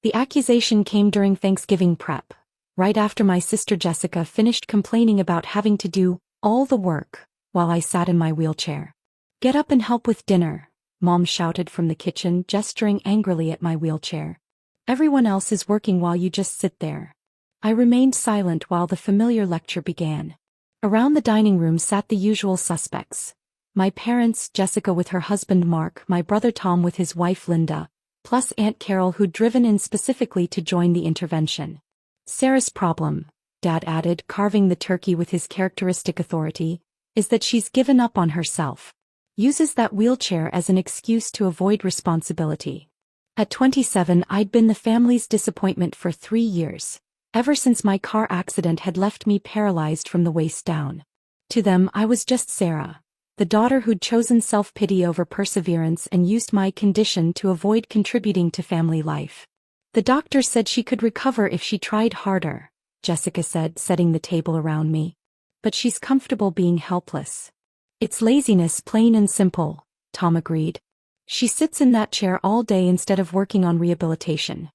The accusation came during Thanksgiving prep, right after my sister Jessica finished complaining about having to do all the work while I sat in my wheelchair. "Get up and help with dinner," Mom shouted from the kitchen, gesturing angrily at my wheelchair. "Everyone else is working while you just sit there." I remained silent while the familiar lecture began. Around the dining room sat the usual suspects. My parents, Jessica with her husband Mark, my brother Tom with his wife Linda, plus Aunt Carol who'd driven in specifically to join the intervention. "Sarah's problem," Dad added, carving the turkey with his characteristic authority, "is that she's given up on herself. Uses that wheelchair as an excuse to avoid responsibility." At 27, I'd been the family's disappointment for 3 years, ever since my car accident had left me paralyzed from the waist down. To them, I was just Sarah, the daughter who'd chosen self-pity over perseverance and used my condition to avoid contributing to family life. "The doctor said she could recover if she tried harder," Jessica said, setting the table around me. "But she's comfortable being helpless." "It's laziness, plain and simple," Tom agreed. "She sits in that chair all day instead of working on rehabilitation."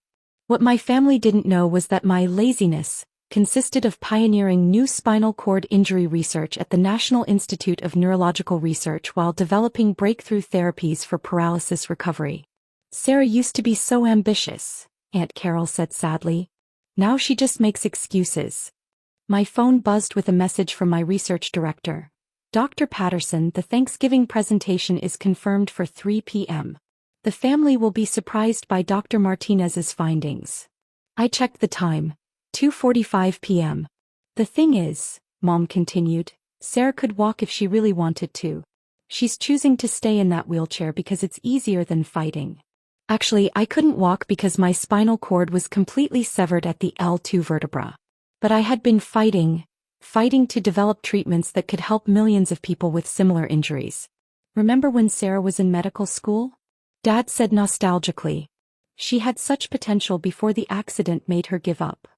What my family didn't know was that my laziness consisted of pioneering new spinal cord injury research at the National Institute of Neurological Research while developing breakthrough therapies for paralysis recovery. "Sarah used to be so ambitious," Aunt Carol said sadly. "Now she just makes excuses." My phone buzzed with a message from my research director. "Dr. Patterson, the Thanksgiving presentation is confirmed for 3 p.m. The family will be surprised by Dr. Martinez's findings." I checked the time. 2:45 p.m. "The thing is," Mom continued, "Sarah could walk if she really wanted to. She's choosing to stay in that wheelchair because it's easier than fighting." Actually, I couldn't walk because my spinal cord was completely severed at the L2 vertebra. But I had been fighting to develop treatments that could help millions of people with similar injuries. "Remember when Sarah was in medical school?" Dad said nostalgically. "She had such potential before the accident made her give up."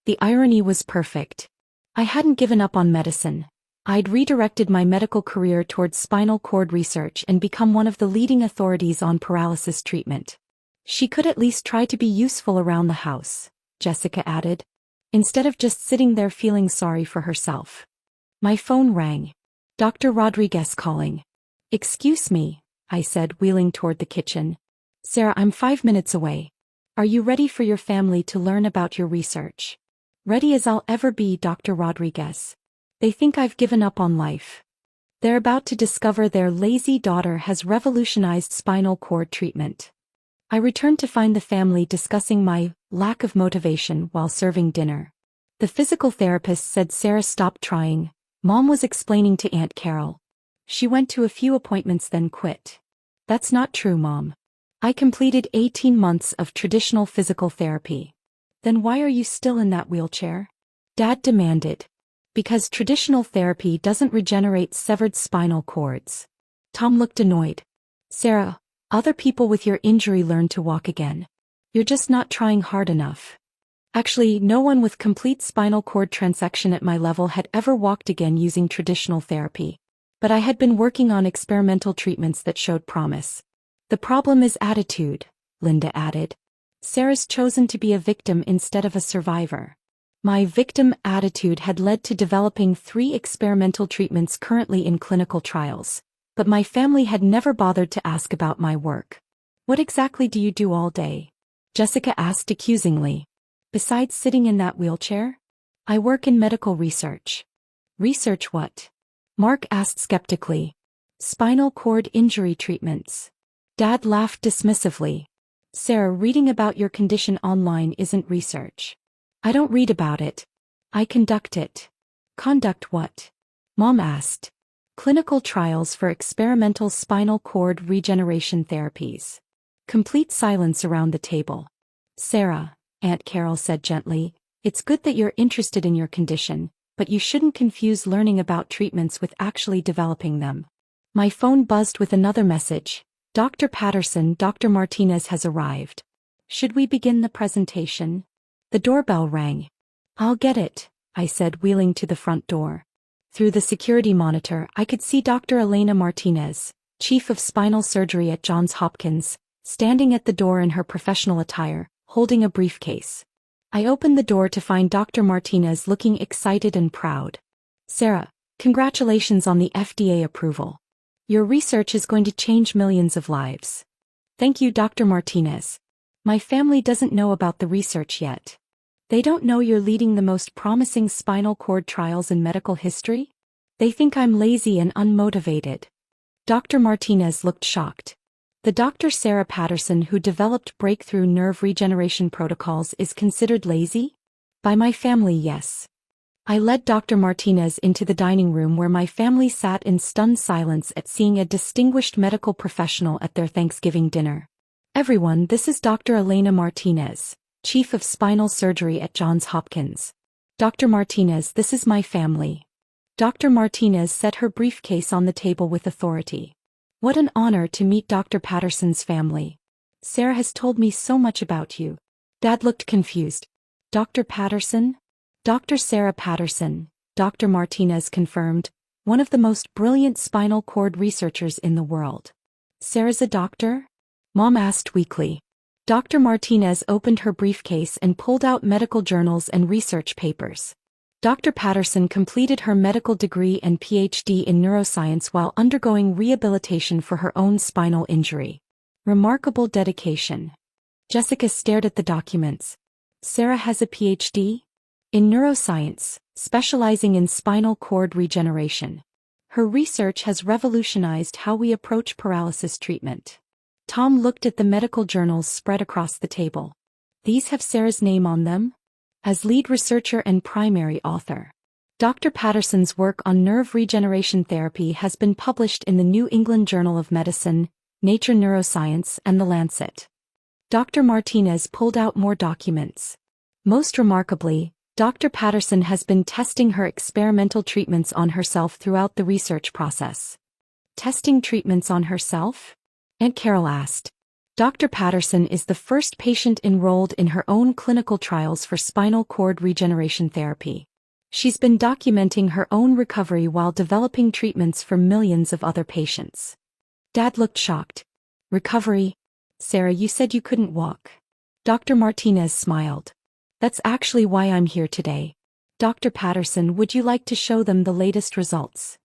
The irony was perfect. I hadn't given up on medicine. I'd redirected my medical career towards spinal cord research and become one of the leading authorities on paralysis treatment. "She could at least try to be useful around the house," Jessica added, "instead of just sitting there feeling sorry for herself." My phone rang. "Dr. Rodriguez calling." "Excuse me," I said, wheeling toward the kitchen. "Sarah, I'm 5 minutes away. Are you ready for your family to learn about your research?" "Ready as I'll ever be, Dr. Rodriguez. They think I've given up on life. They're about to discover their lazy daughter has revolutionized spinal cord treatment." I returned to find the family discussing my lack of motivation while serving dinner. The physical therapist said Sarah stopped trying. Mom was explaining to Aunt Carol. "She went to a few appointments then quit." "That's not true, Mom. I completed 18 months of traditional physical therapy." "Then why are you still in that wheelchair?" Dad demanded. "Because traditional therapy doesn't regenerate severed spinal cords." Tom looked annoyed. "Sarah, other people with your injury learn to walk again. You're just not trying hard enough." Actually, no one with complete spinal cord transection at my level had ever walked again using traditional therapy. But I had been working on experimental treatments that showed promise. "The problem is attitude," Linda added. "Sarah's chosen to be a victim instead of a survivor." My victim attitude had led to developing 3 experimental treatments currently in clinical trials, but my family had never bothered to ask about my work. "What exactly do you do all day?" Jessica asked accusingly. "Besides sitting in that wheelchair?" "I work in medical research." "Research what?" Mark asked skeptically. "Spinal cord injury treatments." Dad laughed dismissively. "Sarah, reading about your condition online isn't research. I don't read about it. I conduct it." "Conduct what?" Mom asked. "Clinical trials for experimental spinal cord regeneration therapies." Complete silence around the table. "Sarah," Aunt Carol said gently, "it's good that you're interested in your condition, but you shouldn't confuse learning about treatments with actually developing them." My phone buzzed with another message. "Dr. Patterson, Dr. Martinez has arrived. Should we begin the presentation?" The doorbell rang. "I'll get it," I said, wheeling to the front door. Through the security monitor, I could see Dr. Elena Martinez, Chief of Spinal Surgery at Johns Hopkins, standing at the door in her professional attire, holding a briefcase. I opened the door to find Dr. Martinez looking excited and proud. "Sarah, congratulations on the FDA approval. Your research is going to change millions of lives." "Thank you, Dr. Martinez. My family doesn't know about the research yet. They don't know you're leading the most promising spinal cord trials in medical history? They think I'm lazy and unmotivated." Dr. Martinez looked shocked. The Dr. Sarah Patterson who developed breakthrough nerve regeneration protocols is considered lazy? By my family, yes. I led Dr. Martinez into the dining room where my family sat in stunned silence at seeing a distinguished medical professional at their Thanksgiving dinner. "Everyone, this is Dr. Elena Martinez, Chief of Spinal Surgery at Johns Hopkins. Dr. Martinez, this is my family." Dr. Martinez set her briefcase on the table with authority. "What an honor to meet Dr. Patterson's family. Sarah has told me so much about you." Dad looked confused. "Dr. Patterson?" "Dr. Sarah Patterson," Dr. Martinez confirmed, "one of the most brilliant spinal cord researchers in the world." "Sarah's a doctor?" Mom asked weakly. Dr. Martinez opened her briefcase and pulled out medical journals and research papers. Dr. Patterson completed her medical degree and PhD in neuroscience while undergoing rehabilitation for her own spinal injury. Remarkable dedication. Jessica stared at the documents. "Sarah has a PhD? In neuroscience, specializing in spinal cord regeneration. Her research has revolutionized how we approach paralysis treatment." Tom looked at the medical journals spread across the table. "These have Sarah's name on them?" As lead researcher and primary author. Dr. Patterson's work on nerve regeneration therapy has been published in the New England Journal of Medicine, Nature Neuroscience, and The Lancet. Dr. Martinez pulled out more documents. "Most remarkably, Dr. Patterson has been testing her experimental treatments on herself throughout the research process." "Testing treatments on herself?" Aunt Carol asked. Dr. Patterson is the first patient enrolled in her own clinical trials for spinal cord regeneration therapy. She's been documenting her own recovery while developing treatments for millions of other patients. Dad looked shocked. "Recovery? Sarah, you said you couldn't walk." Dr. Martinez smiled. "That's actually why I'm here today. Dr. Patterson, would you like to show them the latest results?"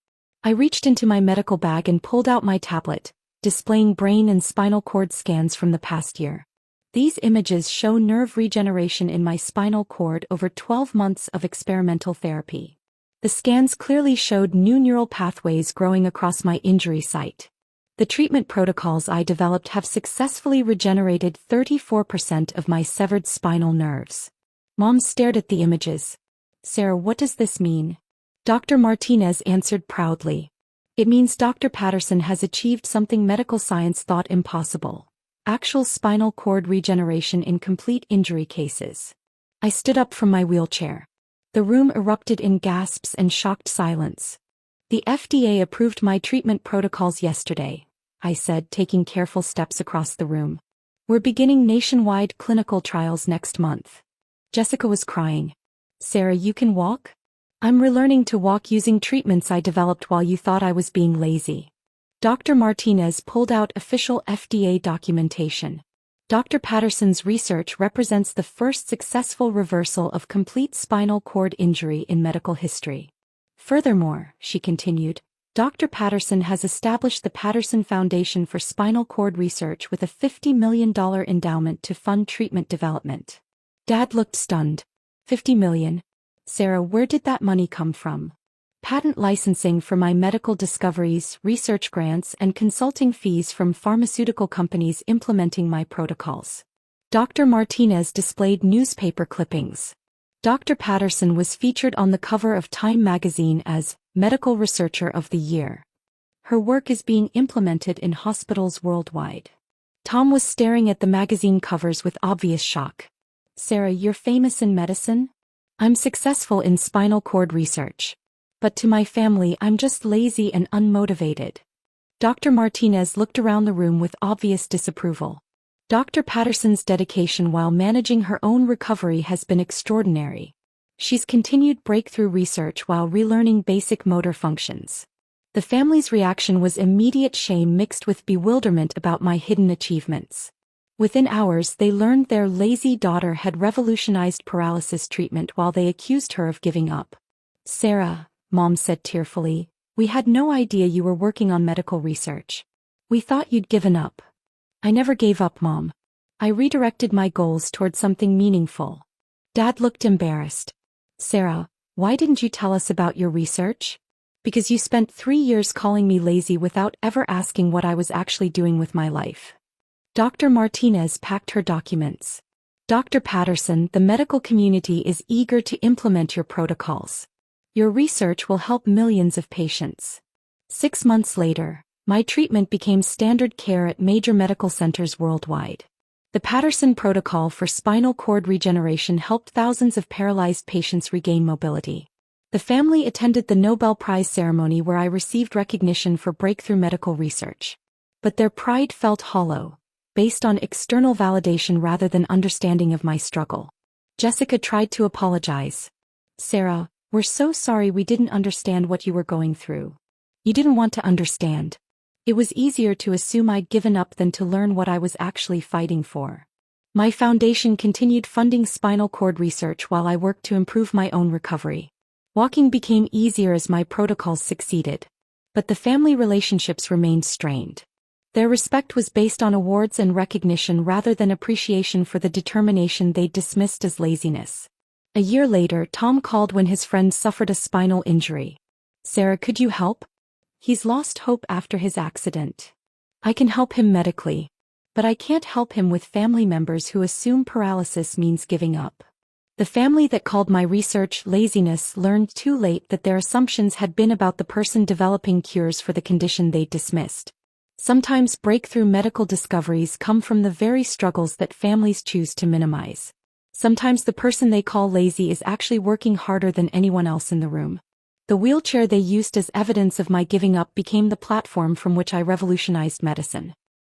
I reached into my medical bag and pulled out my tablet, displaying brain and spinal cord scans from the past year. These images show nerve regeneration in my spinal cord over 12 months of experimental therapy. The scans clearly showed new neural pathways growing across my injury site. The treatment protocols I developed have successfully regenerated 34% of my severed spinal nerves. Mom stared at the images. "Sarah, what does this mean?" Dr. Martinez answered proudly. "It means Dr. Patterson has achieved something medical science thought impossible. Actual spinal cord regeneration in complete injury cases." I stood up from my wheelchair. The room erupted in gasps and shocked silence. "The FDA approved my treatment protocols yesterday," I said, taking careful steps across the room. "We're beginning nationwide clinical trials next month." Jessica was crying. "Sarah, you can walk?" "I'm relearning to walk using treatments I developed while you thought I was being lazy." Dr. Martinez pulled out official FDA documentation. Dr. Patterson's research represents the first successful reversal of complete spinal cord injury in medical history. Furthermore, she continued, Dr. Patterson has established the Patterson Foundation for Spinal Cord Research with a $50 million endowment to fund treatment development. Dad looked stunned. $50 million? Sarah, where did that money come from? Patent licensing for my medical discoveries, research grants, and consulting fees from pharmaceutical companies implementing my protocols. Dr. Martinez displayed newspaper clippings. Dr. Patterson was featured on the cover of Time magazine as Medical Researcher of the Year. Her work is being implemented in hospitals worldwide. Tom was staring at the magazine covers with obvious shock. Sarah, you're famous in medicine? I'm successful in spinal cord research. But to my family, I'm just lazy and unmotivated. Dr. Martinez looked around the room with obvious disapproval. Dr. Patterson's dedication while managing her own recovery has been extraordinary. She's continued breakthrough research while relearning basic motor functions. The family's reaction was immediate shame mixed with bewilderment about my hidden achievements. Within hours, they learned their lazy daughter had revolutionized paralysis treatment while they accused her of giving up. "Sarah," Mom said tearfully, "we had no idea you were working on medical research. We thought you'd given up." "I never gave up, Mom. I redirected my goals toward something meaningful." Dad looked embarrassed. "Sarah, why didn't you tell us about your research?" "Because you spent 3 years calling me lazy without ever asking what I was actually doing with my life." Dr. Martinez packed her documents. "Dr. Patterson, the medical community is eager to implement your protocols. Your research will help millions of patients." 6 months later, my treatment became standard care at major medical centers worldwide. The Patterson protocol for spinal cord regeneration helped thousands of paralyzed patients regain mobility. The family attended the Nobel Prize ceremony where I received recognition for breakthrough medical research. But their pride felt hollow, based on external validation rather than understanding of my struggle. Jessica tried to apologize. "Sarah, we're so sorry we didn't understand what you were going through." "You didn't want to understand. It was easier to assume I'd given up than to learn what I was actually fighting for." My foundation continued funding spinal cord research while I worked to improve my own recovery. Walking became easier as my protocols succeeded. But the family relationships remained strained. Their respect was based on awards and recognition rather than appreciation for the determination they dismissed as laziness. A year later, Tom called when his friend suffered a spinal injury. "Sarah, could you help? He's lost hope after his accident." "I can help him medically. But I can't help him with family members who assume paralysis means giving up." The family that called my research laziness learned too late that their assumptions had been about the person developing cures for the condition they dismissed. Sometimes breakthrough medical discoveries come from the very struggles that families choose to minimize. Sometimes the person they call lazy is actually working harder than anyone else in the room. The wheelchair they used as evidence of my giving up became the platform from which I revolutionized medicine.